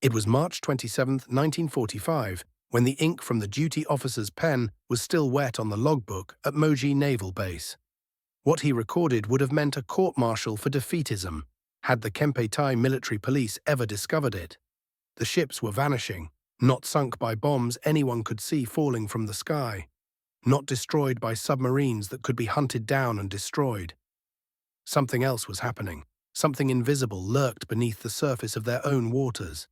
It was March 27, 1945, when the ink from the duty officer's pen was still wet on the logbook at Moji Naval Base. What he recorded would have meant a court-martial for defeatism, had the Kempeitai military police ever discovered it. The ships were vanishing, not sunk by bombs anyone could see falling from the sky, not destroyed by submarines that could be hunted down and destroyed. Something else was happening. Something invisible lurked beneath the surface of their own waters.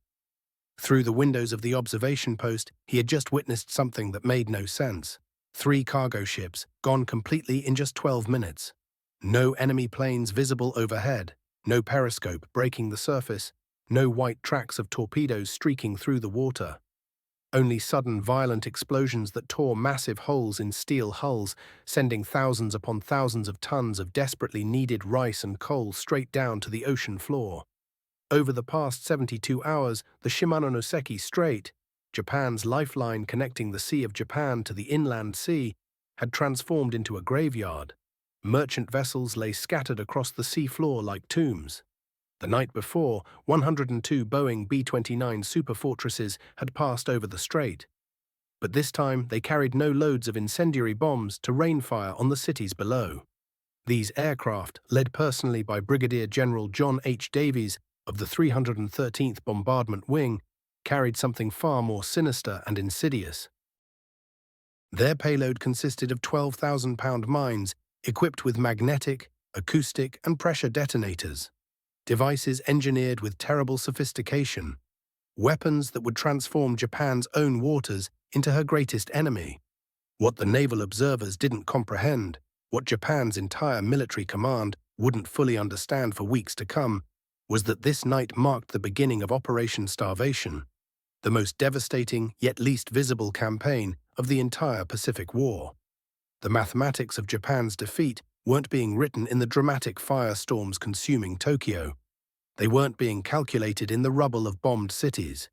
Through the windows of the observation post, he had just witnessed something that made no sense. 3 cargo ships, gone completely in just 12 minutes. No enemy planes visible overhead, no periscope breaking the surface, no white tracks of torpedoes streaking through the water. Only sudden violent explosions that tore massive holes in steel hulls, sending thousands upon thousands of tons of desperately needed rice and coal straight down to the ocean floor. Over the past 72 hours, the Shimonoseki Strait, Japan's lifeline connecting the Sea of Japan to the inland sea, had transformed into a graveyard. Merchant vessels lay scattered across the sea floor like tombs. The night before, 102 Boeing B-29 Superfortresses had passed over the strait. But this time, they carried no loads of incendiary bombs to rain fire on the cities below. These aircraft, led personally by Brigadier General John H. Davies of the 313th Bombardment Wing, carried something far more sinister and insidious. Their payload consisted of 12,000-pound mines equipped with magnetic, acoustic, and pressure detonators. Devices engineered with terrible sophistication. Weapons that would transform Japan's own waters into her greatest enemy. What the naval observers didn't comprehend, what Japan's entire military command wouldn't fully understand for weeks to come, was that this night marked the beginning of Operation Starvation, the most devastating yet least visible campaign of the entire Pacific War. The mathematics of Japan's defeat weren't being written in the dramatic firestorms consuming Tokyo. They weren't being calculated in the rubble of bombed cities.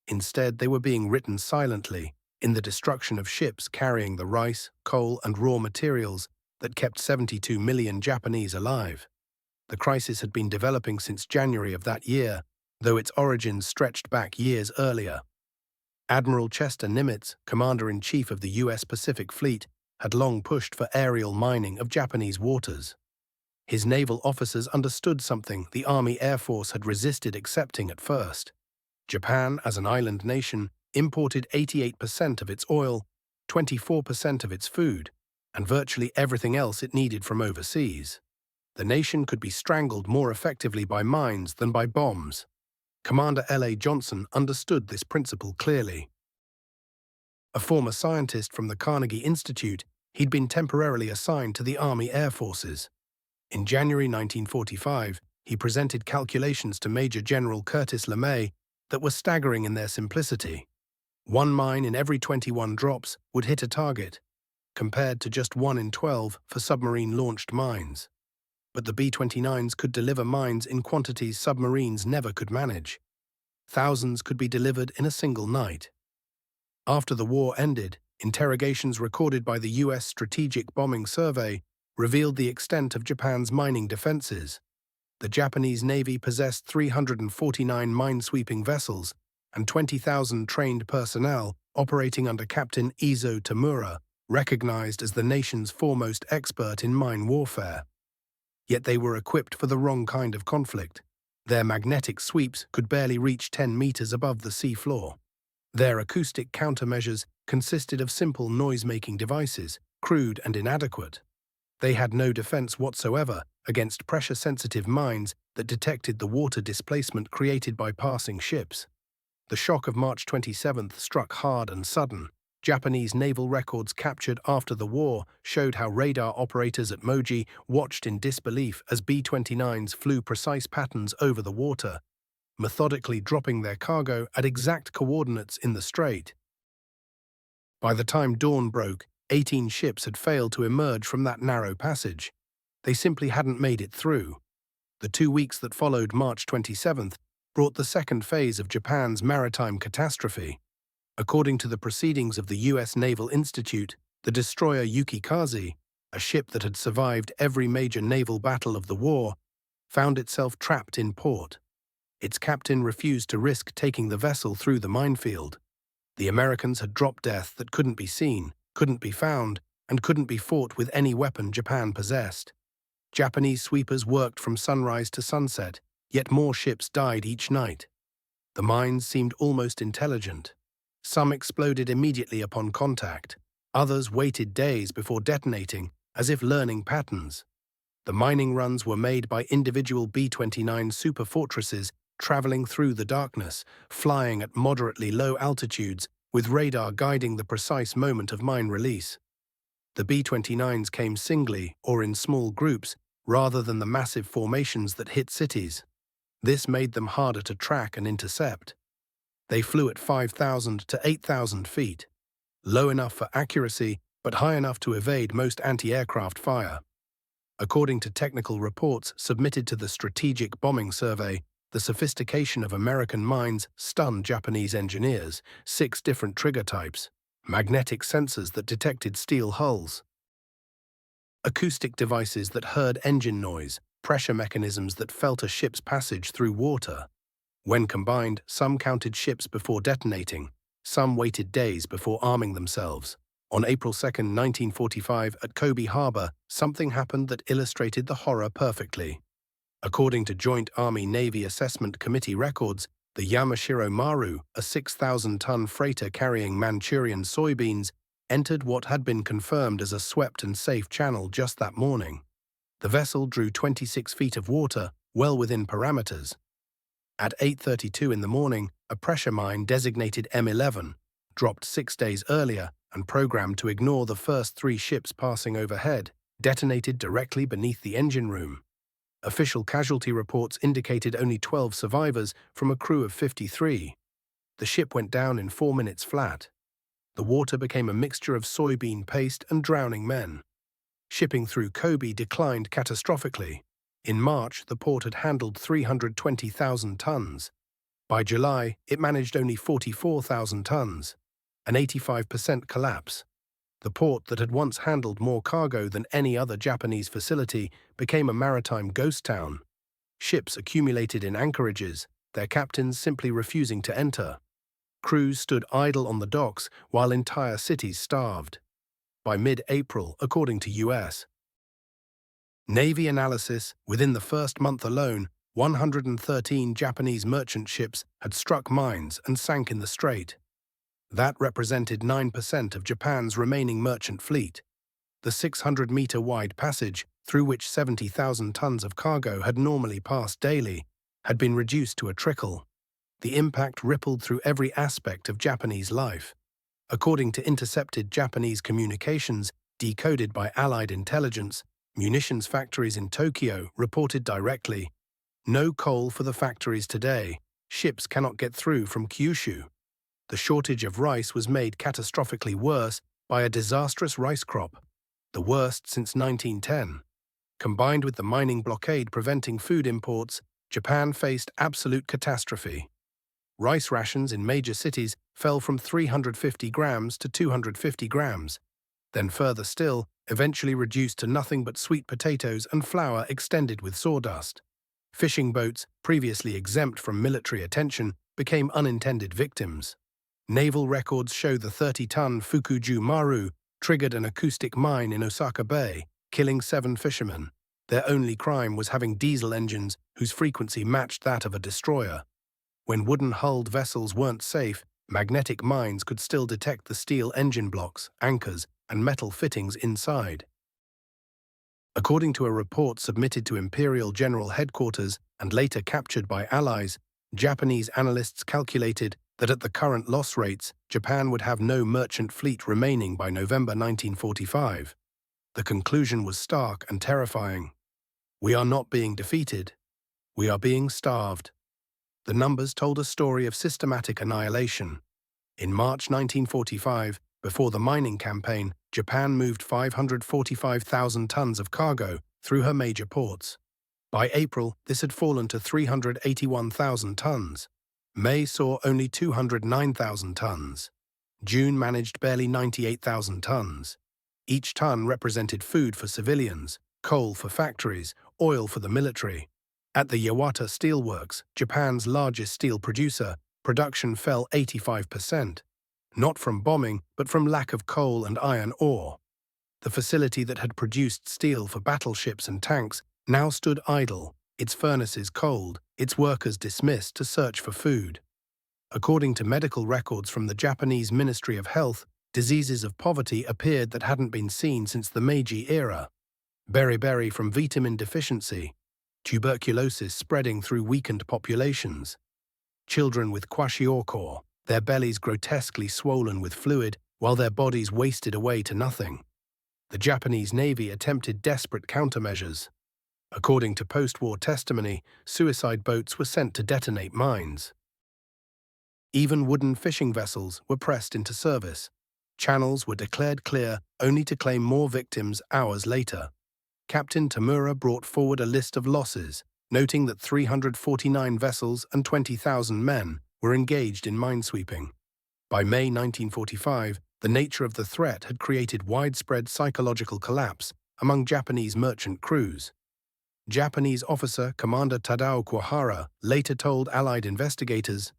Instead, they were being written silently, in the destruction of ships carrying the rice, coal, and raw materials that kept 72 million Japanese alive. The crisis had been developing since January of that year, though its origins stretched back years earlier. Admiral Chester Nimitz, Commander-in-Chief of the U.S. Pacific Fleet, had long pushed for aerial mining of Japanese waters. His naval officers understood something the Army Air Force had resisted accepting at first. Japan, as an island nation, imported 88% of its oil, 24% of its food, and virtually everything else it needed from overseas. The nation could be strangled more effectively by mines than by bombs. Commander L.A. Johnson understood this principle clearly. A former scientist from the Carnegie Institute, he'd been temporarily assigned to the Army Air Forces. In January 1945, he presented calculations to Major General Curtis LeMay that were staggering in their simplicity. 1 mine in every 21 drops would hit a target, compared to just 1 in 12 for submarine-launched mines. But the B-29s could deliver mines in quantities submarines never could manage. Thousands could be delivered in a single night. After the war ended, interrogations recorded by the U.S. Strategic Bombing Survey revealed the extent of Japan's mining defenses. The Japanese Navy possessed 349 minesweeping vessels and 20,000 trained personnel operating under Captain Izo Tamura, recognized as the nation's foremost expert in mine warfare. Yet they were equipped for the wrong kind of conflict. Their magnetic sweeps could barely reach 10 meters above the sea floor. Their acoustic countermeasures consisted of simple noise-making devices, crude and inadequate. They had no defense whatsoever against pressure-sensitive mines that detected the water displacement created by passing ships. The shock of March 27th struck hard and sudden. Japanese naval records captured after the war showed how radar operators at Moji watched in disbelief as B-29s flew precise patterns over the water, methodically dropping their cargo at exact coordinates in the strait. By the time dawn broke, 18 ships had failed to emerge from that narrow passage. They simply hadn't made it through. The 2 weeks that followed March 27th brought the second phase of Japan's maritime catastrophe. According to the proceedings of the U.S. Naval Institute, the destroyer Yukikaze, a ship that had survived every major naval battle of the war, found itself trapped in port. Its captain refused to risk taking the vessel through the minefield. The Americans had dropped death that couldn't be seen, couldn't be found, and couldn't be fought with any weapon Japan possessed. Japanese sweepers worked from sunrise to sunset, yet more ships died each night. The mines seemed almost intelligent. Some exploded immediately upon contact. Others waited days before detonating, as if learning patterns. The mining runs were made by individual B-29 super fortresses traveling through the darkness, flying at moderately low altitudes, with radar guiding the precise moment of mine release. The B-29s came singly or in small groups, rather than the massive formations that hit cities. This made them harder to track and intercept. They flew at 5,000 to 8,000 feet, low enough for accuracy, but high enough to evade most anti-aircraft fire. According to technical reports submitted to the Strategic Bombing Survey, the sophistication of American mines stunned Japanese engineers. 6 different trigger types, magnetic sensors that detected steel hulls, acoustic devices that heard engine noise, pressure mechanisms that felt a ship's passage through water. When combined, some counted ships before detonating, some waited days before arming themselves. On April 2, 1945, at Kobe Harbor, something happened that illustrated the horror perfectly. According to Joint Army-Navy Assessment Committee records, the Yamashiro Maru, a 6,000-ton freighter carrying Manchurian soybeans, entered what had been confirmed as a swept and safe channel just that morning. The vessel drew 26 feet of water, well within parameters. At 8:32 in the morning, a pressure mine designated M11, dropped 6 days earlier and programmed to ignore the first 3 ships passing overhead, detonated directly beneath the engine room. Official casualty reports indicated only 12 survivors from a crew of 53. The ship went down in 4 minutes flat. The water became a mixture of soybean paste and drowning men. Shipping through Kobe declined catastrophically. In March, the port had handled 320,000 tons. By July, it managed only 44,000 tons, an 85% collapse. The port that had once handled more cargo than any other Japanese facility became a maritime ghost town. Ships accumulated in anchorages, their captains simply refusing to enter. Crews stood idle on the docks while entire cities starved. By mid-April, according to U.S. Navy analysis, within the first month alone, 113 Japanese merchant ships had struck mines and sank in the strait. That represented 9% of Japan's remaining merchant fleet. The 600-meter-wide passage, through which 70,000 tons of cargo had normally passed daily, had been reduced to a trickle. The impact rippled through every aspect of Japanese life. According to intercepted Japanese communications decoded by Allied intelligence, munitions factories in Tokyo reported directly, "No coal for the factories today. Ships cannot get through from Kyushu." The shortage of rice was made catastrophically worse by a disastrous rice crop, the worst since 1910. Combined with the mining blockade preventing food imports, Japan faced absolute catastrophe. Rice rations in major cities fell from 350 grams to 250 grams, then further still, eventually reduced to nothing but sweet potatoes and flour extended with sawdust. Fishing boats, previously exempt from military attention, became unintended victims. Naval records show the 30-ton Fukuju Maru triggered an acoustic mine in Osaka Bay, killing 7 fishermen. Their only crime was having diesel engines whose frequency matched that of a destroyer. When wooden-hulled vessels weren't safe, magnetic mines could still detect the steel engine blocks, anchors, and metal fittings inside. According to a report submitted to Imperial General Headquarters and later captured by Allies, Japanese analysts calculated that at the current loss rates, Japan would have no merchant fleet remaining by November 1945. The conclusion was stark and terrifying. We are not being defeated. We are being starved. The numbers told a story of systematic annihilation. In March 1945, before the mining campaign, Japan moved 545,000 tons of cargo through her major ports. By April, this had fallen to 381,000 tons. May saw only 209,000 tons. June managed barely 98,000 tons. Each ton represented food for civilians, coal for factories, oil for the military. At the Yawata Steelworks, Japan's largest steel producer, production fell 85%, not from bombing, but from lack of coal and iron ore. The facility that had produced steel for battleships and tanks now stood idle, its furnaces cold, its workers dismissed to search for food. According to medical records from the Japanese Ministry of Health, diseases of poverty appeared that hadn't been seen since the Meiji era. Beriberi from vitamin deficiency, tuberculosis spreading through weakened populations. Children with kwashiorkor, their bellies grotesquely swollen with fluid while their bodies wasted away to nothing. The Japanese Navy attempted desperate countermeasures. According to post-war testimony, suicide boats were sent to detonate mines. Even wooden fishing vessels were pressed into service. Channels were declared clear only to claim more victims hours later. Captain Tamura brought forward a list of losses, noting that 349 vessels and 20,000 men were engaged in minesweeping. By May 1945, the nature of the threat had created widespread psychological collapse among Japanese merchant crews. Japanese officer Commander Tadao Kuwahara later told Allied investigators,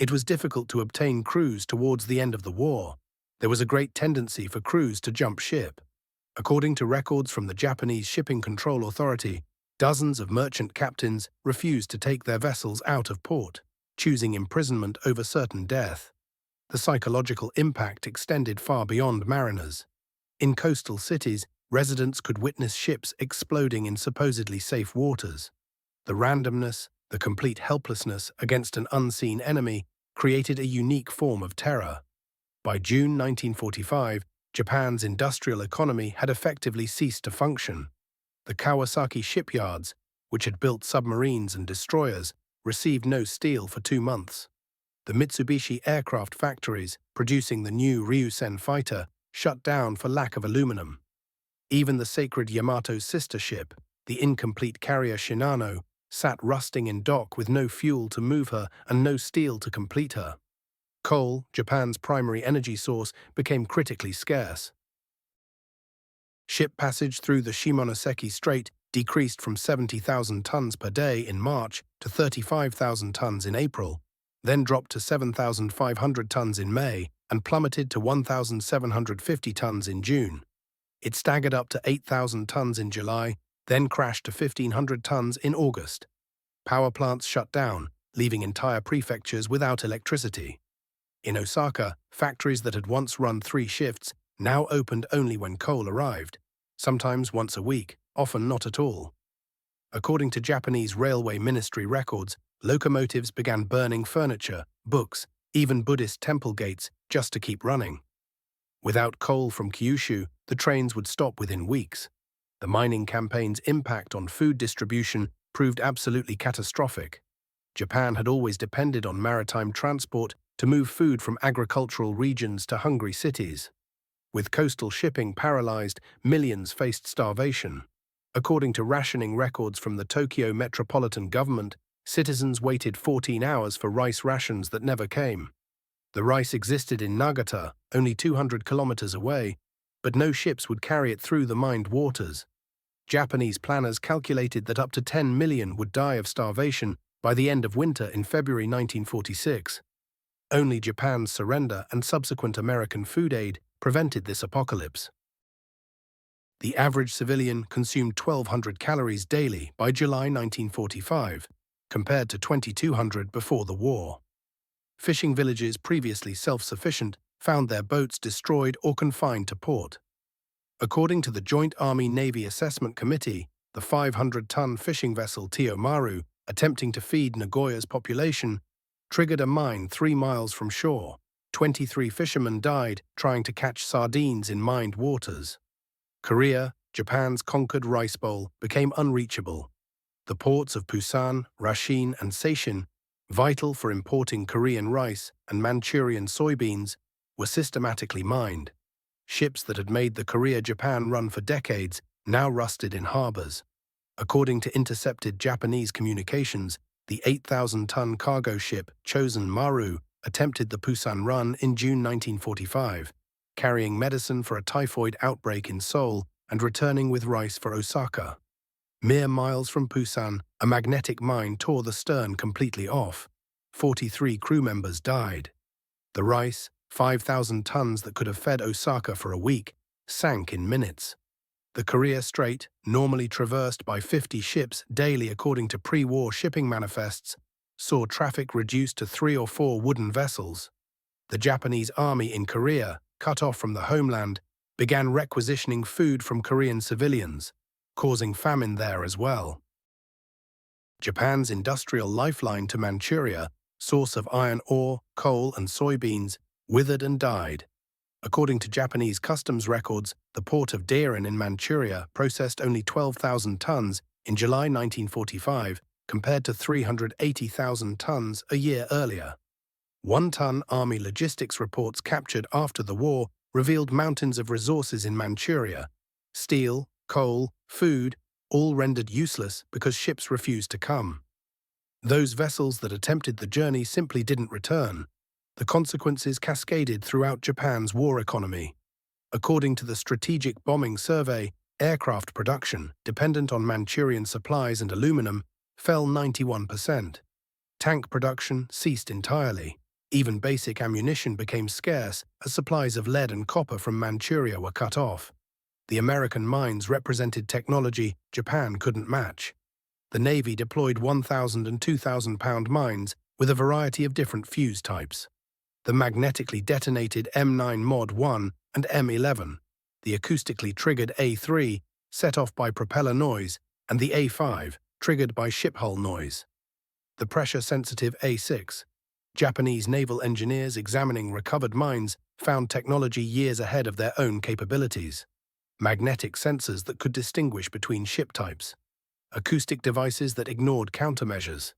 "It was difficult to obtain crews towards the end of the war. There was a great tendency for crews to jump ship." According to records from the Japanese Shipping Control Authority, dozens of merchant captains refused to take their vessels out of port, choosing imprisonment over certain death. The psychological impact extended far beyond mariners. In coastal cities, residents could witness ships exploding in supposedly safe waters. The randomness, the complete helplessness against an unseen enemy created a unique form of terror. By June 1945, Japan's industrial economy had effectively ceased to function. The Kawasaki shipyards, which had built submarines and destroyers, received no steel for 2 months. The Mitsubishi aircraft factories, producing the new Ryusen fighter, shut down for lack of aluminum. Even the sacred Yamato's sister ship, the incomplete carrier Shinano, sat rusting in dock with no fuel to move her and no steel to complete her. Coal, Japan's primary energy source, became critically scarce. Ship passage through the Shimonoseki Strait decreased from 70,000 tons per day in March to 35,000 tons in April, then dropped to 7,500 tons in May and plummeted to 1,750 tons in June. It staggered up to 8,000 tons in July, then crashed to 1,500 tons in August. Power plants shut down, leaving entire prefectures without electricity. In Osaka, factories that had once run 3 shifts now opened only when coal arrived, sometimes once a week, often not at all. According to Japanese Railway Ministry records, locomotives began burning furniture, books, even Buddhist temple gates just to keep running. Without coal from Kyushu, the trains would stop within weeks. The mining campaign's impact on food distribution proved absolutely catastrophic. Japan had always depended on maritime transport to move food from agricultural regions to hungry cities. With coastal shipping paralyzed, millions faced starvation. According to rationing records from the Tokyo Metropolitan Government, citizens waited 14 hours for rice rations that never came. The rice existed in Nagata, only 200 kilometers away, but no ships would carry it through the mined waters. Japanese planners calculated that up to 10 million would die of starvation by the end of winter in February 1946. Only Japan's surrender and subsequent American food aid prevented this apocalypse. The average civilian consumed 1,200 calories daily by July 1945, compared to 2,200 before the war. Fishing villages previously self-sufficient found their boats destroyed or confined to port. According to the Joint Army-Navy Assessment Committee, the 500-ton fishing vessel Tiyomaru, attempting to feed Nagoya's population, triggered a mine 3 miles from shore. 23 fishermen died trying to catch sardines in mined waters. Korea, Japan's conquered rice bowl, became unreachable. The ports of Busan, Rashin, and Seishin, vital for importing Korean rice and Manchurian soybeans, were systematically mined. Ships that had made the Korea-Japan run for decades now rusted in harbors. According to intercepted Japanese communications, the 8,000-ton cargo ship Chosen Maru attempted the Busan run in June 1945, carrying medicine for a typhoid outbreak in Seoul and returning with rice for Osaka. Mere miles from Busan, a magnetic mine tore the stern completely off. 43 crew members died. The rice, 5,000 tons that could have fed Osaka for a week, sank in minutes. The Korea Strait, normally traversed by 50 ships daily according to pre-war shipping manifests, saw traffic reduced to 3 or 4 wooden vessels. The Japanese army in Korea, cut off from the homeland, began requisitioning food from Korean civilians, causing famine there as well. Japan's industrial lifeline to Manchuria, source of iron ore, coal and soybeans, withered and died. According to Japanese customs records, the port of Dairen in Manchuria processed only 12,000 tons in July 1945 compared to 380,000 tons a year earlier. One-ton Army logistics reports captured after the war revealed mountains of resources in Manchuria: steel, coal, food, all rendered useless because ships refused to come. Those vessels that attempted the journey simply didn't return. The consequences cascaded throughout Japan's war economy. According to the Strategic Bombing Survey, aircraft production, dependent on Manchurian supplies and aluminum, fell 91%. Tank production ceased entirely. Even basic ammunition became scarce as supplies of lead and copper from Manchuria were cut off. The American mines represented technology Japan couldn't match. The Navy deployed 1,000 and 2,000-pound mines with a variety of different fuse types. The magnetically detonated M9 Mod 1 and M11, the acoustically triggered A3, set off by propeller noise, and the A5, triggered by ship hull noise. The pressure-sensitive A6. Japanese naval engineers examining recovered mines found technology years ahead of their own capabilities. Magnetic sensors that could distinguish between ship types. Acoustic devices that ignored countermeasures.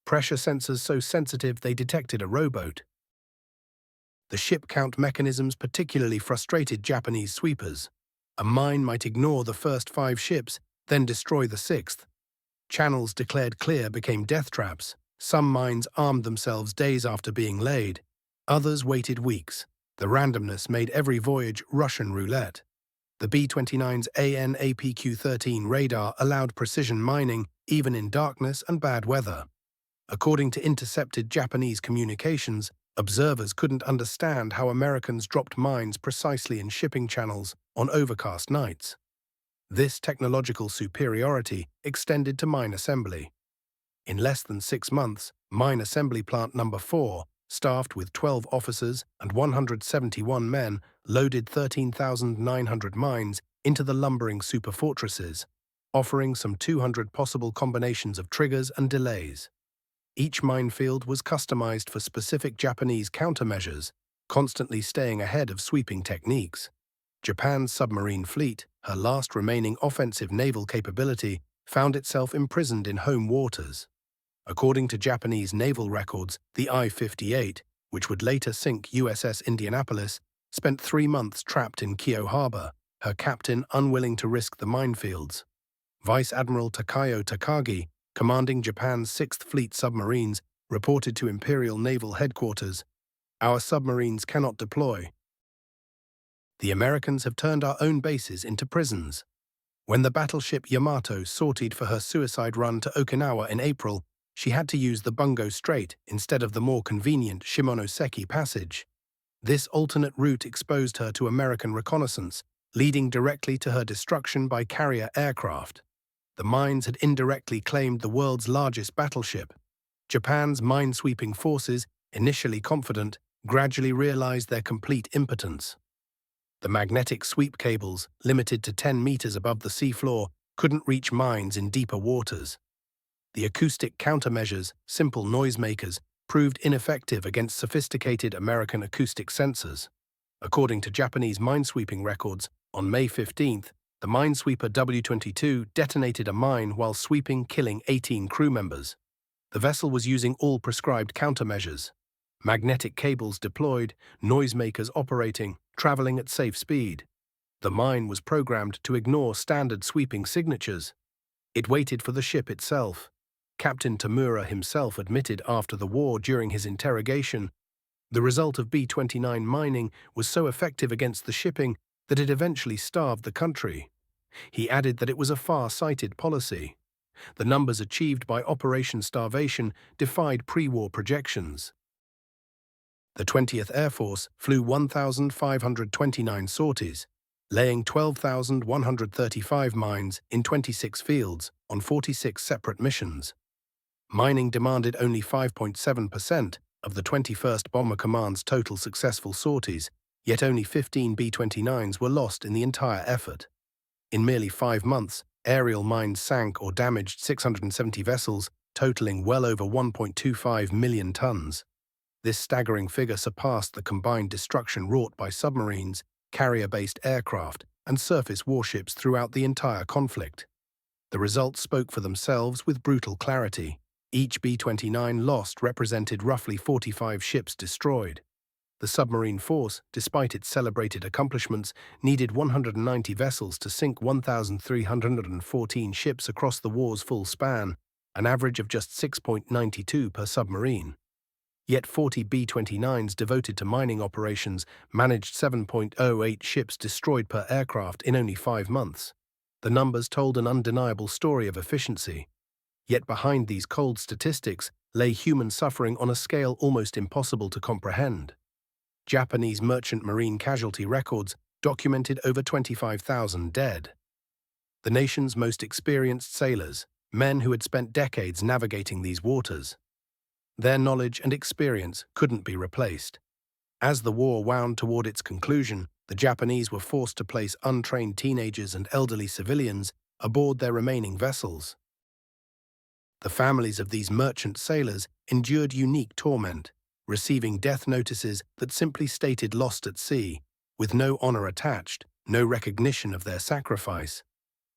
Pressure sensors so sensitive they detected a rowboat. The ship count mechanisms particularly frustrated Japanese sweepers. A mine might ignore the first 5 ships, then destroy the 6th. Channels declared clear became death traps. Some mines armed themselves days after being laid. Others waited weeks. The randomness made every voyage Russian roulette. The B-29's AN/APQ-13 radar allowed precision mining even in darkness and bad weather. According to intercepted Japanese communications, observers couldn't understand how Americans dropped mines precisely in shipping channels on overcast nights. This technological superiority extended to mine assembly. In less than 6 months, Mine Assembly Plant No. 4, staffed with 12 officers and 171 men, loaded 13,900 mines into the lumbering superfortresses, offering some 200 possible combinations of triggers and delays. Each minefield was customized for specific Japanese countermeasures, constantly staying ahead of sweeping techniques. Japan's submarine fleet, her last remaining offensive naval capability, found itself imprisoned in home waters. According to Japanese naval records, the I-58, which would later sink USS Indianapolis, spent 3 months trapped in Kyo Harbor, her captain unwilling to risk the minefields. Vice Admiral Takayo Takagi, commanding Japan's 6th Fleet submarines, reported to Imperial Naval Headquarters, "Our submarines cannot deploy. The Americans have turned our own bases into prisons." When the battleship Yamato sortied for her suicide run to Okinawa in April, she had to use the Bungo Strait instead of the more convenient Shimonoseki Passage. This alternate route exposed her to American reconnaissance, leading directly to her destruction by carrier aircraft. The mines had indirectly claimed the world's largest battleship. Japan's minesweeping forces, initially confident, gradually realized their complete impotence. The magnetic sweep cables, limited to 10 meters above the seafloor, couldn't reach mines in deeper waters. The acoustic countermeasures, simple noisemakers, proved ineffective against sophisticated American acoustic sensors. According to Japanese minesweeping records, on May 15th, the minesweeper W-22 detonated a mine while sweeping, killing 18 crew members. The vessel was using all prescribed countermeasures. Magnetic cables deployed, noisemakers operating, traveling at safe speed. The mine was programmed to ignore standard sweeping signatures. It waited for the ship itself. Captain Tamura himself admitted after the war during his interrogation, the result of B-29 mining was so effective against the shipping that it eventually starved the country. He added that it was a far-sighted policy. The numbers achieved by Operation Starvation defied pre-war projections. The 20th Air Force flew 1,529 sorties, laying 12,135 mines in 26 fields on 46 separate missions. Mining demanded only 5.7% of the 21st Bomber Command's total successful sorties, yet only 15 B-29s were lost in the entire effort. In merely 5 months, aerial mines sank or damaged 670 vessels, totaling well over 1.25 million tons. This staggering figure surpassed the combined destruction wrought by submarines, carrier-based aircraft, and surface warships throughout the entire conflict. The results spoke for themselves with brutal clarity. Each B-29 lost represented roughly 45 ships destroyed. The submarine force, despite its celebrated accomplishments, needed 190 vessels to sink 1,314 ships across the war's full span, an average of just 6.92 per submarine. Yet 40 B-29s devoted to mining operations managed 7.08 ships destroyed per aircraft in only 5 months. The numbers told an undeniable story of efficiency. Yet behind these cold statistics lay human suffering on a scale almost impossible to comprehend. Japanese merchant marine casualty records documented over 25,000 dead. The nation's most experienced sailors, men who had spent decades navigating these waters. Their knowledge and experience couldn't be replaced. As the war wound toward its conclusion, the Japanese were forced to place untrained teenagers and elderly civilians aboard their remaining vessels. The families of these merchant sailors endured unique torment, receiving death notices that simply stated lost at sea, with no honor attached, no recognition of their sacrifice.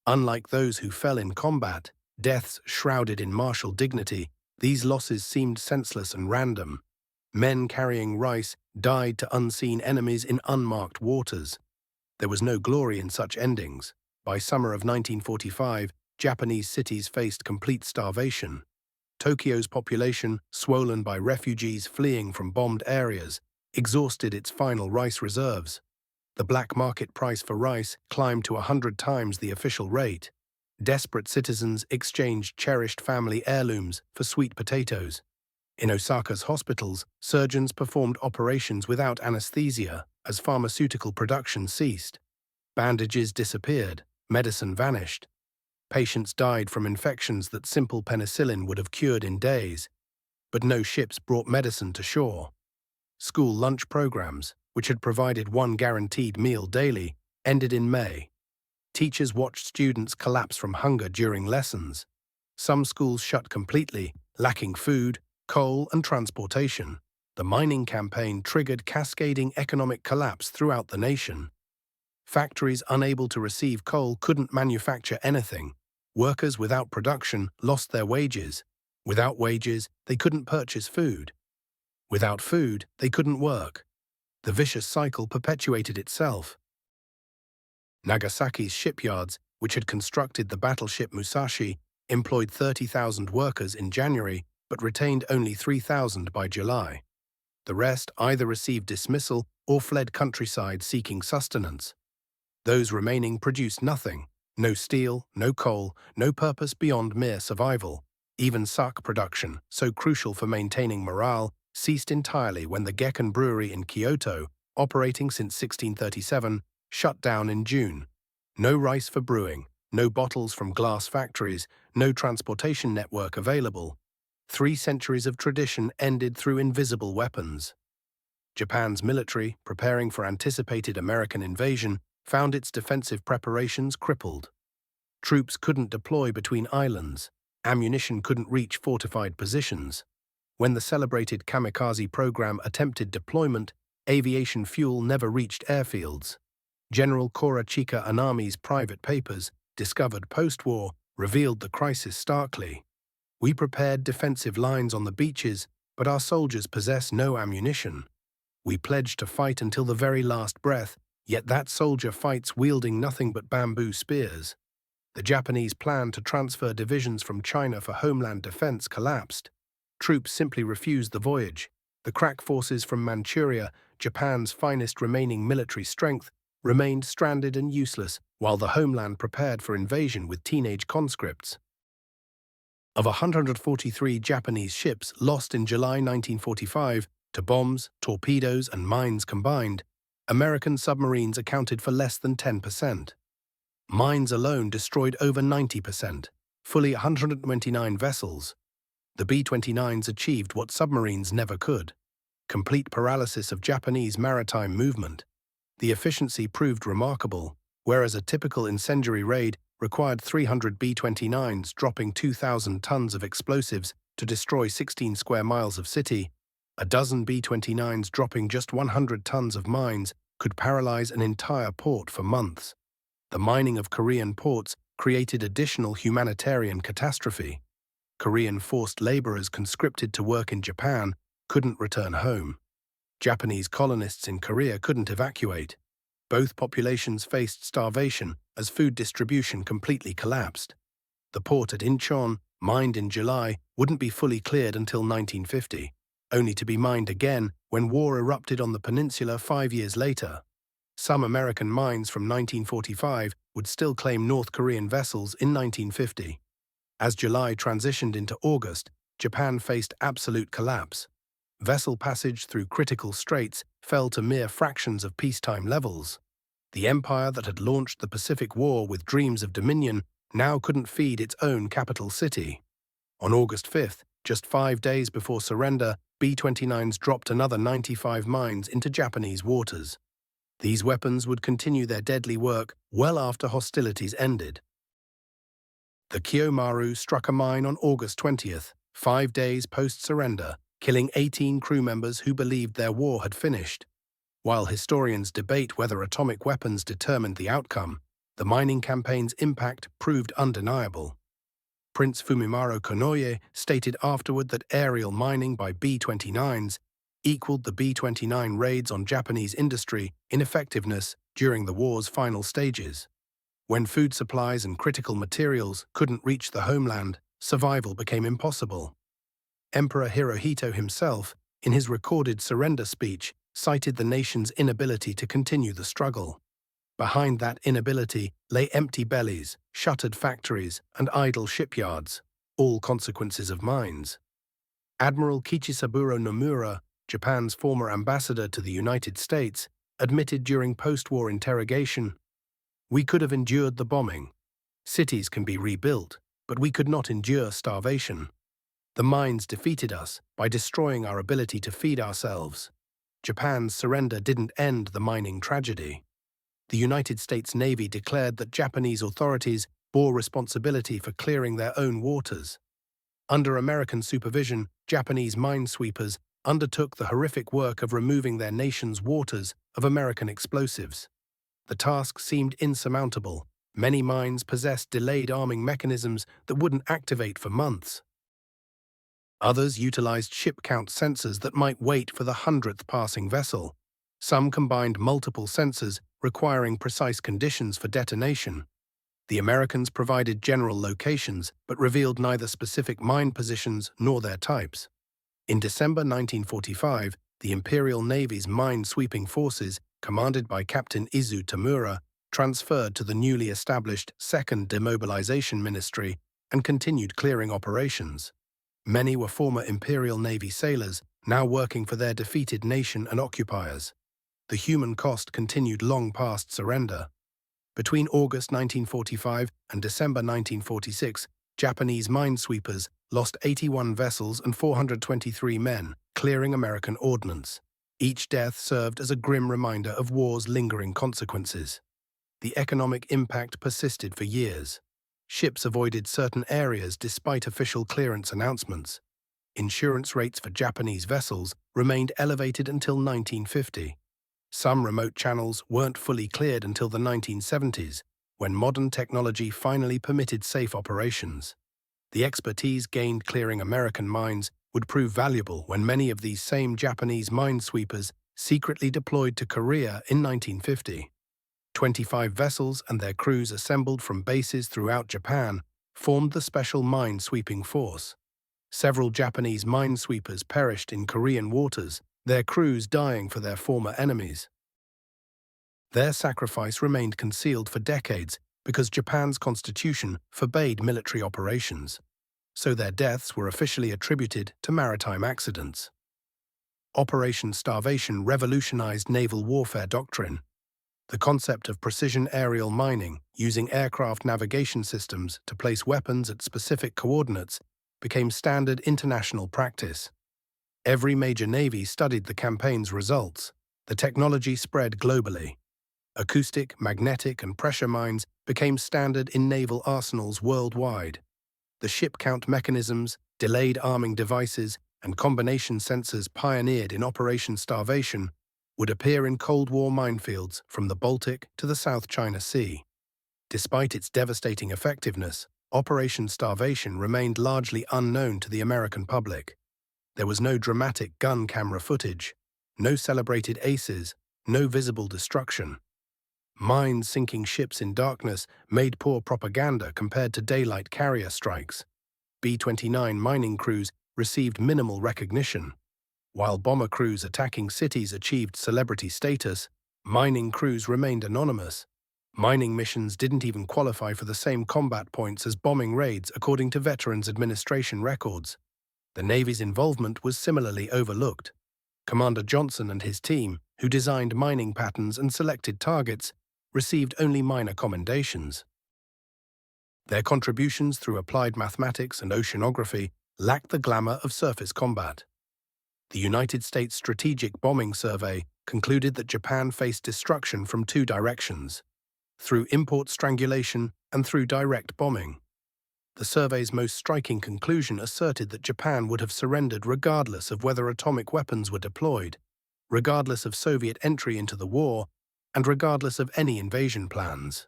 Unlike those who fell in combat, deaths shrouded in martial dignity, these losses seemed senseless and random. Men carrying rice died to unseen enemies in unmarked waters. There was no glory in such endings. By summer of 1945, Japanese cities faced complete starvation. Tokyo's population, swollen by refugees fleeing from bombed areas, exhausted its final rice reserves. The black market price for rice climbed to 100 times the official rate. Desperate citizens exchanged cherished family heirlooms for sweet potatoes. In Osaka's hospitals, surgeons performed operations without anesthesia as pharmaceutical production ceased. Bandages disappeared, medicine vanished. Patients died from infections that simple penicillin would have cured in days. But no ships brought medicine to shore. School lunch programs, which had provided one guaranteed meal daily, ended in May. Teachers watched students collapse from hunger during lessons. Some schools shut completely, lacking food, coal, and transportation. The mining campaign triggered cascading economic collapse throughout the nation. Factories unable to receive coal couldn't manufacture anything. Workers without production lost their wages. Without wages, they couldn't purchase food. Without food, they couldn't work. The vicious cycle perpetuated itself. Nagasaki's shipyards, which had constructed the battleship Musashi, employed 30,000 workers in January but retained only 3,000 by July. The rest either received dismissal or fled countryside seeking sustenance. Those remaining produced nothing. No steel, no coal, no purpose beyond mere survival. Even sake production, so crucial for maintaining morale, ceased entirely when the Gekken Brewery in Kyoto, operating since 1637, shut down in June. No rice for brewing, no bottles from glass factories, no transportation network available. 3 centuries of tradition ended through invisible weapons. Japan's military, preparing for anticipated American invasion, found its defensive preparations crippled. Troops couldn't deploy between islands. Ammunition couldn't reach fortified positions. When the celebrated kamikaze program attempted deployment, aviation fuel never reached airfields. General Korachika Anami's private papers, discovered post-war, revealed the crisis starkly. We prepared defensive lines on the beaches, but our soldiers possess no ammunition. We pledged to fight until the very last breath, yet that soldier fights wielding nothing but bamboo spears. The Japanese plan to transfer divisions from China for homeland defense collapsed. Troops simply refused the voyage. The crack forces from Manchuria, Japan's finest remaining military strength, remained stranded and useless while the homeland prepared for invasion with teenage conscripts. Of 143 Japanese ships lost in July 1945 to bombs, torpedoes, and mines combined, American submarines accounted for less than 10%. Mines alone destroyed over 90%, fully 129 vessels. The B-29s achieved what submarines never could: complete paralysis of Japanese maritime movement. The efficiency proved remarkable, whereas a typical incendiary raid required 300 B-29s dropping 2,000 tons of explosives to destroy 16 square miles of city. A dozen B-29s dropping just 100 tons of mines could paralyze an entire port for months. The mining of Korean ports created additional humanitarian catastrophe. Korean forced laborers conscripted to work in Japan couldn't return home. Japanese colonists in Korea couldn't evacuate. Both populations faced starvation as food distribution completely collapsed. The port at Incheon, mined in July, wouldn't be fully cleared until 1950, only to be mined again when war erupted on the peninsula 5 years later. Some American mines from 1945 would still claim North Korean vessels in 1950. As July transitioned into August, Japan faced absolute collapse. Vessel passage through critical straits fell to mere fractions of peacetime levels. The empire that had launched the Pacific War with dreams of dominion now couldn't feed its own capital city. On August 5th, just 5 days before surrender, B-29s dropped another 95 mines into Japanese waters. These weapons would continue their deadly work well after hostilities ended. The Kyomaru struck a mine on August 20th, 5 days post-surrender, killing 18 crew members who believed their war had finished. While historians debate whether atomic weapons determined the outcome, the mining campaign's impact proved undeniable. Prince Fumimaro Konoye stated afterward that aerial mining by B-29s equaled the B-29 raids on Japanese industry in effectiveness during the war's final stages. When food supplies and critical materials couldn't reach the homeland, survival became impossible. Emperor Hirohito himself, in his recorded surrender speech, cited the nation's inability to continue the struggle. Behind that inability lay empty bellies, shuttered factories, and idle shipyards, all consequences of mines. Admiral Kichisaburo Nomura, Japan's former ambassador to the United States, admitted during post-war interrogation, "We could have endured the bombing. Cities can be rebuilt, but we could not endure starvation. The mines defeated us by destroying our ability to feed ourselves." Japan's surrender didn't end the mining tragedy. The United States Navy declared that Japanese authorities bore responsibility for clearing their own waters. Under American supervision, Japanese minesweepers undertook the horrific work of removing their nation's waters of American explosives. The task seemed insurmountable. Many mines possessed delayed arming mechanisms that wouldn't activate for months. Others utilized ship count sensors that might wait for the 100th passing vessel. Some combined multiple sensors requiring precise conditions for detonation. The Americans provided general locations but revealed neither specific mine positions nor their types. In December 1945, the Imperial Navy's mine-sweeping forces, commanded by Captain Izu Tamura, transferred to the newly established 2nd Demobilization Ministry and continued clearing operations. Many were former Imperial Navy sailors, now working for their defeated nation and occupiers. The human cost continued long past surrender. Between August 1945 and December 1946, Japanese minesweepers lost 81 vessels and 423 men, clearing American ordnance. Each death served as a grim reminder of war's lingering consequences. The economic impact persisted for years. Ships avoided certain areas despite official clearance announcements. Insurance rates for Japanese vessels remained elevated until 1950. Some remote channels weren't fully cleared until the 1970s, when modern technology finally permitted safe operations. The expertise gained clearing American mines would prove valuable when many of these same Japanese minesweepers secretly deployed to Korea in 1950. 25 vessels and their crews assembled from bases throughout Japan formed the Special Mine-Sweeping Force. Several Japanese minesweepers perished in Korean waters, their crews dying for their former enemies. Their sacrifice remained concealed for decades because Japan's constitution forbade military operations. so their deaths were officially attributed to maritime accidents. Operation Starvation revolutionized naval warfare doctrine. The concept of precision aerial mining, using aircraft navigation systems to place weapons at specific coordinates, became standard international practice. Every major navy studied the campaign's results. The technology spread globally. Acoustic, magnetic, and pressure mines became standard in naval arsenals worldwide. The ship count mechanisms, delayed arming devices, and combination sensors pioneered in Operation Starvation would appear in Cold War minefields from the Baltic to the South China Sea. Despite its devastating effectiveness, Operation Starvation remained largely unknown to the American public. There was no dramatic gun camera footage, no celebrated aces, no visible destruction. Mines sinking ships in darkness made poor propaganda compared to daylight carrier strikes. B-29 mining crews received minimal recognition. While bomber crews attacking cities achieved celebrity status, mining crews remained anonymous. Mining missions didn't even qualify for the same combat points as bombing raids according to Veterans Administration records. The Navy's involvement was similarly overlooked. Commander Johnson and his team, who designed mining patterns and selected targets, received only minor commendations. Their contributions through applied mathematics and oceanography lacked the glamour of surface combat. The United States Strategic Bombing Survey concluded that Japan faced destruction from two directions: through import strangulation and through direct bombing. The survey's most striking conclusion asserted that Japan would have surrendered regardless of whether atomic weapons were deployed, regardless of Soviet entry into the war, and regardless of any invasion plans.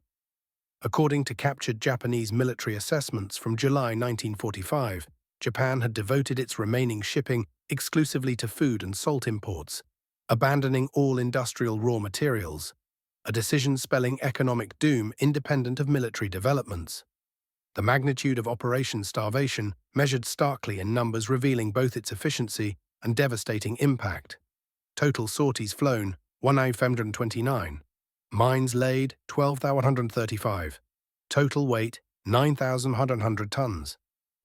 According to captured Japanese military assessments from July 1945, Japan had devoted its remaining shipping exclusively to food and salt imports, abandoning all industrial raw materials, a decision spelling economic doom independent of military developments. The magnitude of Operation Starvation measured starkly in numbers, revealing both its efficiency and devastating impact. Total sorties flown, 1,529. Mines laid, 12,135. Total weight, 9,100 tons.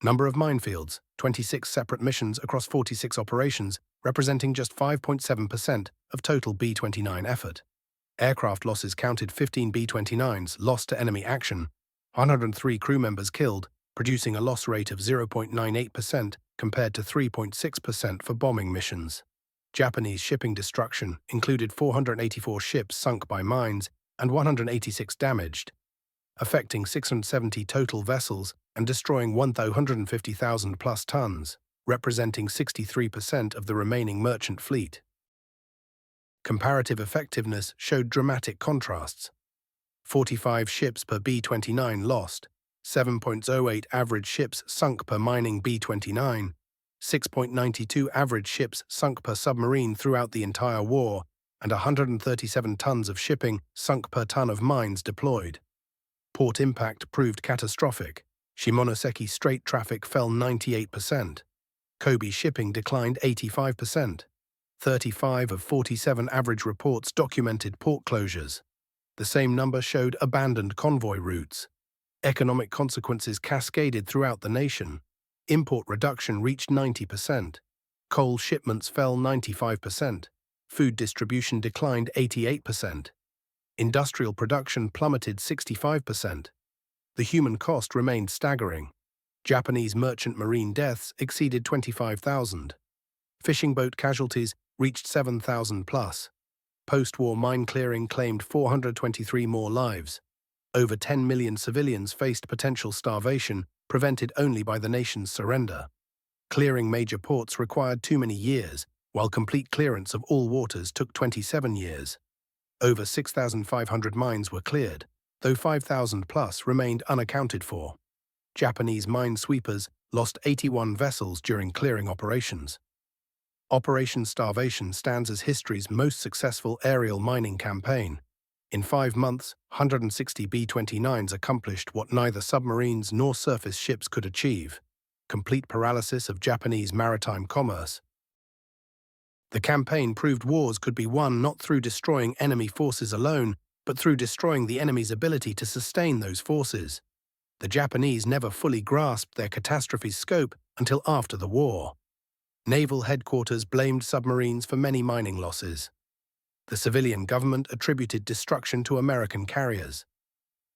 Number of minefields, 26 separate missions across 46 operations, representing just 5.7% of total B-29 effort. Aircraft losses counted: 15 B-29s lost to enemy action, 103 crew members killed, producing a loss rate of 0.98% compared to 3.6% for bombing missions. Japanese shipping destruction included 484 ships sunk by mines and 186 damaged, affecting 670 total vessels and destroying 150,000 plus tons, representing 63% of the remaining merchant fleet. Comparative effectiveness showed dramatic contrasts. 45 ships per B-29 lost, 7.08 average ships sunk per mining B-29, 6.92 average ships sunk per submarine throughout the entire war, and 137 tons of shipping sunk per ton of mines deployed. Port impact proved catastrophic. Shimonoseki Strait traffic fell 98%. Kobe shipping declined 85%. 35 of 47 average reports documented port closures. The same number showed abandoned convoy routes. Economic consequences cascaded throughout the nation. Import reduction reached 90%. Coal shipments fell 95%. Food distribution declined 88%. Industrial production plummeted 65%. The human cost remained staggering. Japanese merchant marine deaths exceeded 25,000. Fishing boat casualties reached 7,000 plus. Post-war mine clearing claimed 423 more lives. Over 10 million civilians faced potential starvation, prevented only by the nation's surrender. Clearing major ports required too many years, while complete clearance of all waters took 27 years. Over 6,500 mines were cleared, though 5,000 plus remained unaccounted for. Japanese mine sweepers lost 81 vessels during clearing operations. Operation Starvation stands as history's most successful aerial mining campaign. In 5 months, 160 B-29s accomplished what neither submarines nor surface ships could achieve: complete paralysis of Japanese maritime commerce. The campaign proved wars could be won not through destroying enemy forces alone, but through destroying the enemy's ability to sustain those forces. The Japanese never fully grasped their catastrophe's scope until after the war. Naval headquarters blamed submarines for many mining losses. The civilian government attributed destruction to American carriers.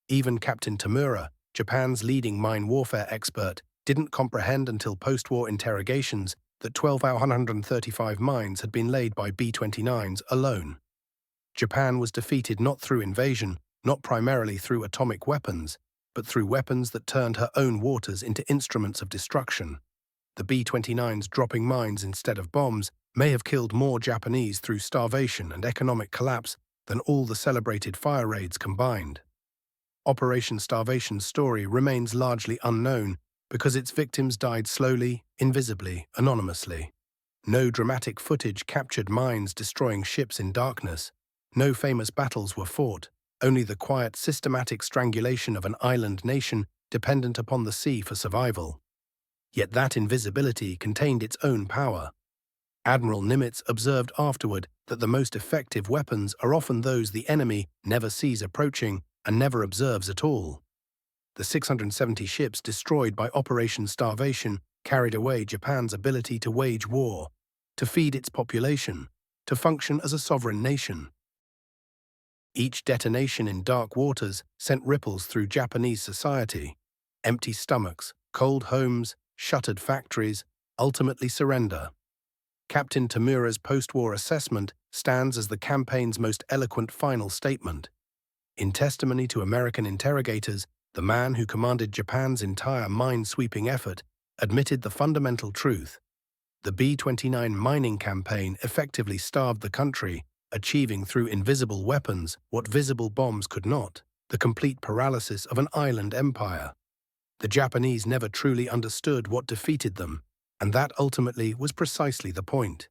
Even Captain Tamura, Japan's leading mine warfare expert, didn't comprehend until post-war interrogations that 1,235 mines had been laid by B-29s alone. Japan was defeated not through invasion, not primarily through atomic weapons, but through weapons that turned her own waters into instruments of destruction. The B-29s dropping mines instead of bombs may have killed more Japanese through starvation and economic collapse than all the celebrated fire raids combined. Operation Starvation's story remains largely unknown because its victims died slowly, invisibly, anonymously. No dramatic footage captured mines destroying ships in darkness. No famous battles were fought, only the quiet, systematic strangulation of an island nation dependent upon the sea for survival. Yet that invisibility contained its own power. Admiral Nimitz observed afterward that the most effective weapons are often those the enemy never sees approaching and never observes at all. The 670 ships destroyed by Operation Starvation carried away Japan's ability to wage war, to feed its population, to function as a sovereign nation. Each detonation in dark waters sent ripples through Japanese society. Empty stomachs, cold homes, shuttered factories, ultimately surrender. Captain Tamura's post-war assessment stands as the campaign's most eloquent final statement. In testimony to American interrogators, the man who commanded Japan's entire mine-sweeping effort admitted the fundamental truth. The B-29 mining campaign effectively starved the country, achieving through invisible weapons what visible bombs could not, the complete paralysis of an island empire. The Japanese never truly understood what defeated them, and that ultimately was precisely the point.